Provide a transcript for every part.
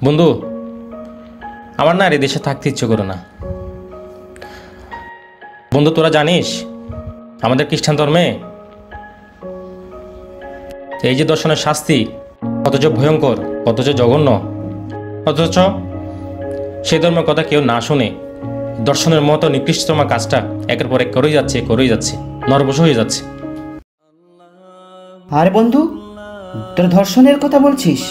বন্ধু, আমার না আর এই দেশে থাকতে ইচ্ছে করে না। বন্ধু, তোরা জানিস আমাদের খ্রিস্টান ধর্মে এই যে দর্শনের শাস্তি অথচ ভয়ঙ্কর, অথচ জঘন্য, অথচ সেই ধর্মের কথা কেউ না শুনে দর্শনের মতো নিকৃষ্টতম কাজটা একের পর এক করেই যাচ্ছে, নরবশ হয়ে যাচ্ছে। আরে বন্ধু, তোর ধর্ষণের কথা বলছিস?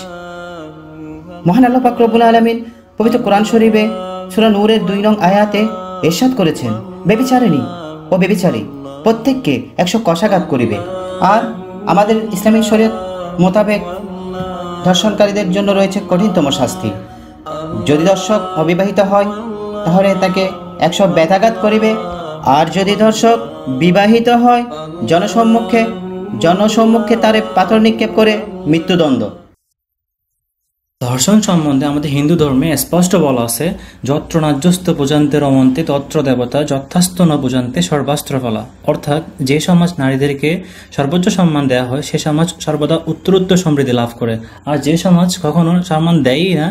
মহান আল্লাহ পাক রব্বুল আলামিন পবিত্র কোরআন শরীফে সূরা নূরের 2 নং আয়াতে ইরশাদ করেছেন, ব্যভিচারিণী ও ব্যভিচারী প্রত্যেককে 100 কষাঘাত করিবে। আর আমাদের ইসলামিক শরীয়ত মোতাবেক ধর্ষণকারীদের জন্য রয়েছে কঠিনতম শাস্তি। যদি ধর্ষক অবিবাহিত হয় তাহলে তাকে 100 বেত্রাঘাত করিবে, আর যদি ধর্ষক বিবাহিত হয় জনসম্মুখে তারে পাথর নিক্ষেপ করে মৃত্যুদণ্ড। ধর্ষণ সম্বন্ধে আমাদের হিন্দু ধর্মে স্পষ্ট বলা আছে, যত্র নার্যস্ত পূজান্তে রমন্তে তত্র দেবতা যথাস্ত ন পূজান্তে সর্বাস্ত্র ফলা। অর্থাৎ যে সমাজ নারীদেরকে সর্বোচ্চ সম্মান দেওয়া হয় সে সমাজ সর্বদা উত্তরোত্তর সমৃদ্ধি লাভ করে, আর যে সমাজ কখনো সম্মান দেয়ই না,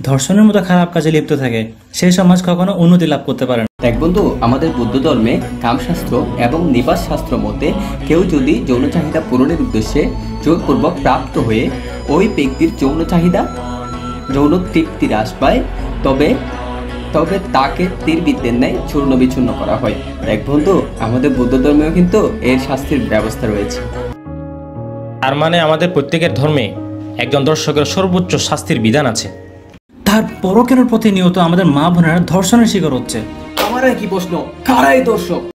ধর্ষণের মতো খারাপ কাজে লিপ্ত থাকে, সেই সমাজ কখনো উন্নতি লাভ করতে পারে না। দেখ বন্ধু, আমাদের বৌদ্ধ ধর্মে কামশাস্ত্র এবং নিবাস শাস্ত্র মতে কেউ যদি যৌন চাহিদা পূরণের উদ্দেশ্যে জোরপূর্বক প্রাপ্ত হয়ে ওই ব্যক্তির যৌন তৃপ্তি হ্রাস পায় তবে তাকে তীরবিদ্ধের ন্যায় চূর্ণ বিচূর্ণ করা হয়। দেখ বন্ধু, আমাদের বৌদ্ধ ধর্মেও কিন্তু এর শাস্তির ব্যবস্থা রয়েছে। তার মানে আমাদের প্রত্যেকের ধর্মে একজন দর্শকের সর্বোচ্চ শাস্তির বিধান আছে। তারপরও কেন প্রতিনিয়ত আমাদের মা বোনেরা ধর্ষণের শিকার হচ্ছে? আমার কি প্রশ্ন, কারাই দর্শক?